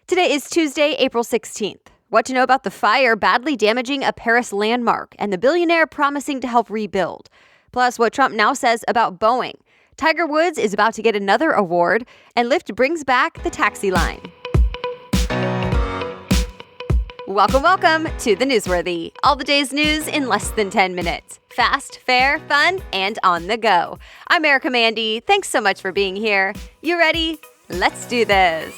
Today is Tuesday, April 16th. What to know about the fire badly damaging a Paris landmark and the billionaire promising to help rebuild. Plus, what Trump now says about Boeing. Tiger Woods is about to get another award, and Lyft brings back the taxi line. Welcome to The Newsworthy. All the day's news in less than 10 minutes. Fast, fair, fun, and on the go. I'm Erica Mandy. Thanks so much for being here. You ready? Let's do this.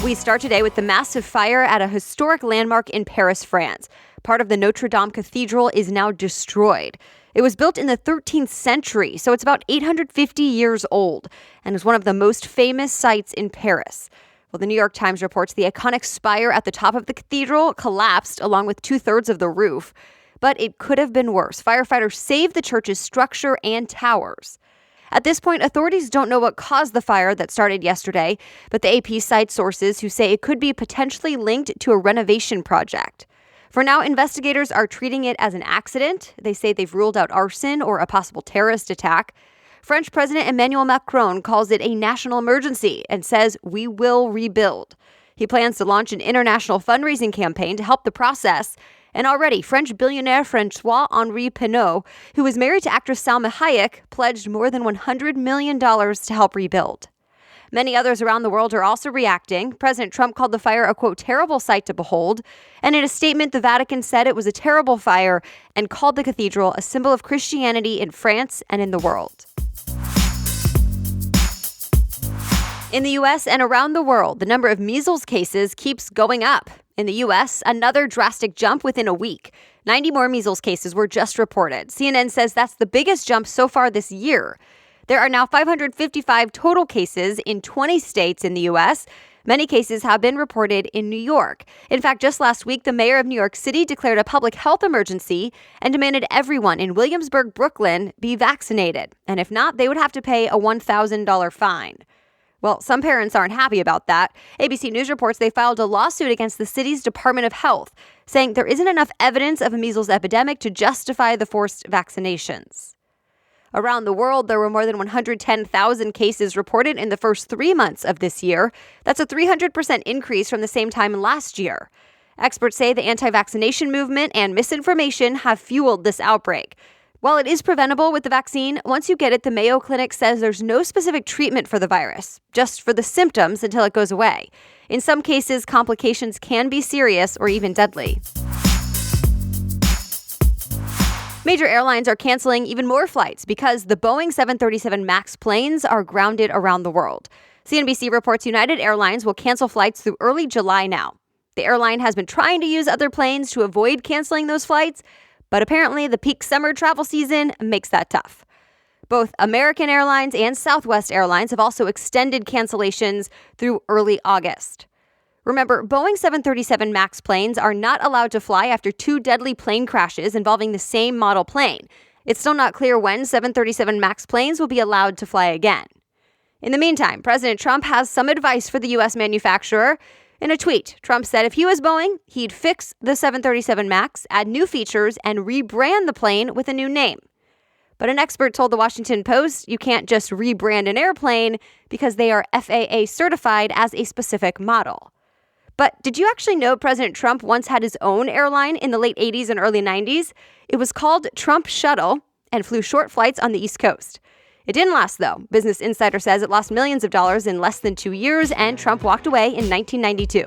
We start today with the massive fire at a historic landmark in Paris, France. Part of the Notre Cathedral is now destroyed. It was built in the 13th century, so it's about 850 years old, and is one of the most famous sites in Paris. Well, the New York Times reports the iconic spire at the top of the cathedral collapsed along with 2/3 of the roof. But it could have been worse. Firefighters saved the church's structure and towers. At this point, authorities don't know what caused the fire that started yesterday, but the AP cites sources who say it could be potentially linked to a renovation project. For now, investigators are treating it as an accident. They say they've ruled out arson or a possible terrorist attack. French President Emmanuel Macron calls it a national emergency and says we will rebuild. He plans to launch an international fundraising campaign to help the process. And already, French billionaire François-Henri Pinault, who is married to actress Salma Hayek, pledged more than $100 million to help rebuild. Many others around the world are also reacting. President Trump called the fire a, quote, terrible sight to behold. And in a statement, the Vatican said it was a terrible fire and called the cathedral a symbol of Christianity in France and in the world. In the U.S. and around the world, the number of measles cases keeps going up. In the U.S., another drastic jump within a week. 90 more measles cases were just reported. CNN says that's the biggest jump so far this year. There are now 555 total cases in 20 states in the U.S. Many cases have been reported in New York. In fact, just last week, the mayor of New York City declared a public health emergency and demanded everyone in Williamsburg, Brooklyn, be vaccinated. And if not, they would have to pay a $1,000 fine. Well, some parents aren't happy about that. ABC News reports they filed a lawsuit against the city's Department of Health, saying there isn't enough evidence of a measles epidemic to justify the forced vaccinations. Around the world, there were more than 110,000 cases reported in the first 3 months of this year. That's a 300% increase from the same time last year. Experts say the anti-vaccination movement and misinformation have fueled this outbreak. While it is preventable with the vaccine, once you get it, the MayoClinic says there's no specific treatment for the virus, just for the symptoms until it goes away. In some cases, complications can be serious or even deadly. Major airlines are canceling even more flights because the Boeing 737 MAX planes are grounded around the world. CNBC reports United Airlines will cancel flights through early July now. The airline has been trying to use other planes to avoid canceling those flights, but apparently the peak summer travel season makes that tough. Both American Airlines and Southwest Airlines have also extended cancellations through early August. Remember, Boeing 737 MAX planes are not allowed to fly after 2 deadly plane crashes involving the same model plane. It's still not clear when 737 MAX planes will be allowed to fly again. In the meantime, President Trump has some advice for the U.S. manufacturer. In a tweet, Trump said if he was Boeing, he'd fix the 737 MAX, add new features, and rebrand the plane with a new name. But an expert told the Washington Post you can't just rebrand an airplane because they are FAA certified as a specific model. But did you actually know President Trump once had his own airline in the late 80s and early 90s? It was called Trump Shuttle and flew short flights on the East Coast. It didn't last, though. Business Insider says it lost millions of dollars in less than 2 years, and Trump walked away in 1992.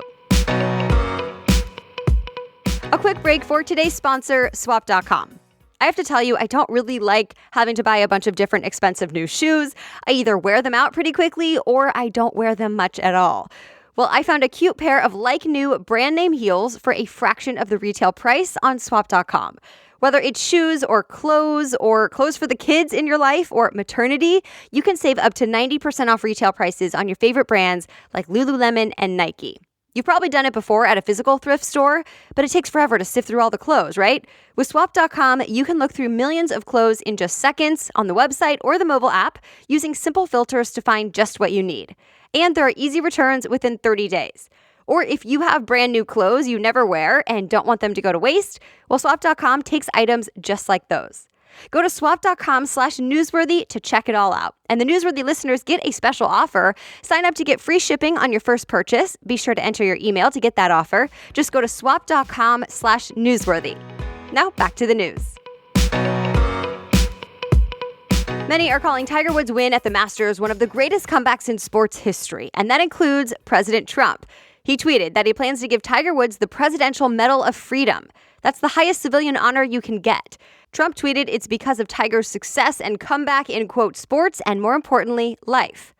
A quick break for today's sponsor, Swap.com. I have to tell you, I don't really like having to buy a bunch of different expensive new shoes. I either wear them out pretty quickly or I don't wear them much at all. Well, I found a cute pair of like-new brand-name heels for a fraction of the retail price on Swap.com. Whether it's shoes or clothes for the kids in your life or maternity, you can save up to 90% off retail prices on your favorite brands like Lululemon and Nike. You've probably done it before at a physical thrift store, but it takes forever to sift through all the clothes, right? With Swap.com, you can look through millions of clothes in just seconds on the website or the mobile app using simple filters to find just what you need. And there are easy returns within 30 days. Or if you have brand new clothes you never wear and don't want them to go to waste, well, Swap.com takes items just like those. Go to swap.com/newsworthy to check it all out. And the Newsworthy listeners get a special offer. Sign up to get free shipping on your first purchase. Be sure to enter your email to get that offer. Just go to swap.com/newsworthy. Now back to the news. Many are calling Tiger Woods' win at the Masters one of the greatest comebacks in sports history, and that includes President Trump. He tweeted that he plans to give Tiger Woods the Presidential Medal of Freedom. That's the highest civilian honor you can get. Trump tweeted it's because of Tiger's success and comeback in, quote, sports and, more importantly, life.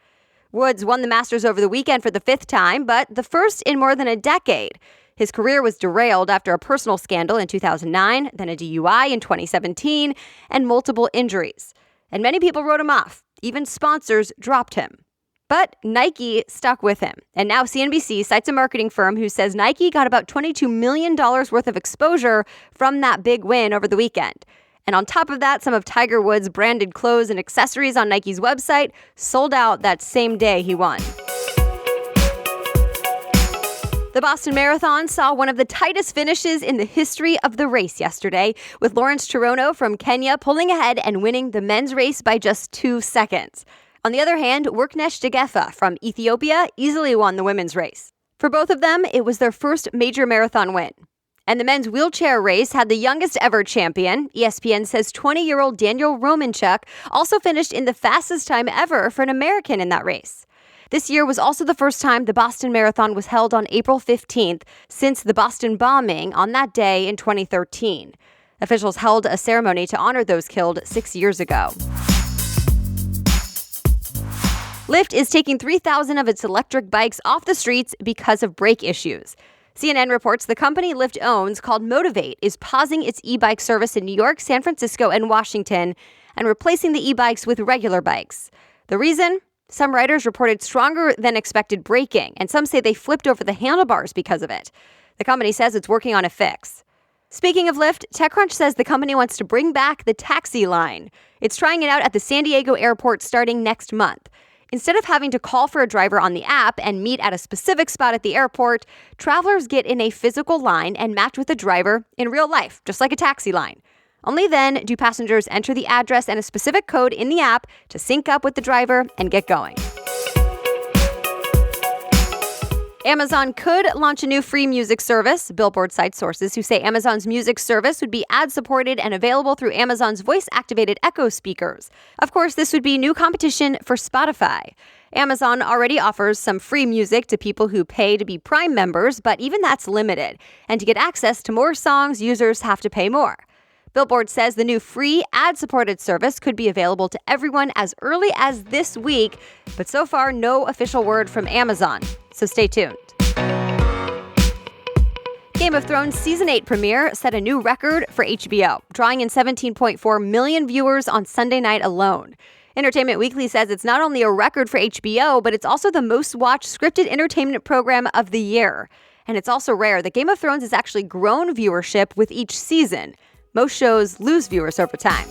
Woods won the Masters over the weekend for the 5th time, but the first in more than a decade. His career was derailed after a personal scandal in 2009, then a DUI in 2017, and multiple injuries. And many people wrote him off. Even sponsors dropped him. But Nike stuck with him. And now CNBC cites a marketing firm who says Nike got about $22 million worth of exposure from that big win over the weekend. And on top of that, some of Tiger Woods' branded clothes and accessories on Nike's website sold out that same day he won. The Boston Marathon saw one of the tightest finishes in the history of the race yesterday, with Lawrence Cherono from Kenya pulling ahead and winning the men's race by just 2 seconds. On the other hand, Worknesh Degefa from Ethiopia easily won the women's race. For both of them, it was their first major marathon win. And the men's wheelchair race had the youngest ever champion. ESPN says 20-year-old Daniel Romanchuk also finished in the fastest time ever for an American in that race. This year was also the first time the Boston Marathon was held on April 15th since the Boston bombing on that day in 2013. Officials held a ceremony to honor those killed 6 years ago. Lyft is taking 3,000 of its electric bikes off the streets because of brake issues. CNN reports the company Lyft owns, called Motivate, is pausing its e-bike service in New York, San Francisco, and Washington, and replacing the e-bikes with regular bikes. The reason? Some riders reported stronger than expected braking, and some say they flipped over the handlebars because of it. The company says it's working on a fix. Speaking of Lyft, TechCrunch says the company wants to bring back the taxi line. It's trying it out at the San Diego airport starting next month. Instead of having to call for a driver on the app and meet at a specific spot at the airport, travelers get in a physical line and match with a driver in real life, just like a taxi line. Only then do passengers enter the address and a specific code in the app to sync up with the driver and get going. Amazon could launch a new free music service. Billboard cites sources who say Amazon's music service would be ad-supported and available through Amazon's voice-activated Echo speakers. Of course, this would be new competition for Spotify. Amazon already offers some free music to people who pay to be Prime members, but even that's limited. And to get access to more songs, users have to pay more. Billboard says the new free ad-supported service could be available to everyone as early as this week, but so far no official word from Amazon, so stay tuned. Game of Thrones Season 8 premiere set a new record for HBO, drawing in 17.4 million viewers on Sunday night alone. Entertainment Weekly says it's not only a record for HBO, but it's also the most-watched scripted entertainment program of the year. And it's also rare that Game of Thrones has actually grown viewership with each season. Most shows lose viewers over time.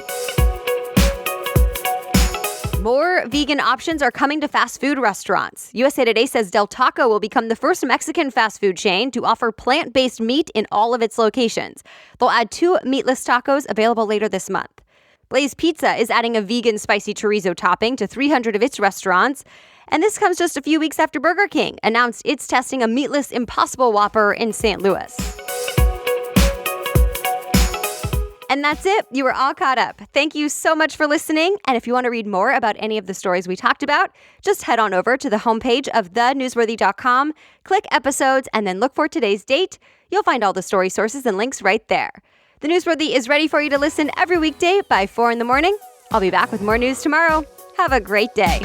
More vegan options are coming to fast food restaurants. USA Today says Del Taco will become the first Mexican fast food chain to offer plant-based meat in all of its locations. They'll add 2 meatless tacos available later this month. Blaze Pizza is adding a vegan spicy chorizo topping to 300 of its restaurants. And this comes just a few weeks after Burger King announced it's testing a meatless Impossible Whopper in St. Louis. And that's it. You were all caught up. Thank you so much for listening. And if you want to read more about any of the stories we talked about, just head on over to the homepage of thenewsworthy.com, click episodes, and then look for today's date. You'll find all the story sources and links right there. The Newsworthy is ready for you to listen every weekday by 4 in the morning. I'll be back with more news tomorrow. Have a great day.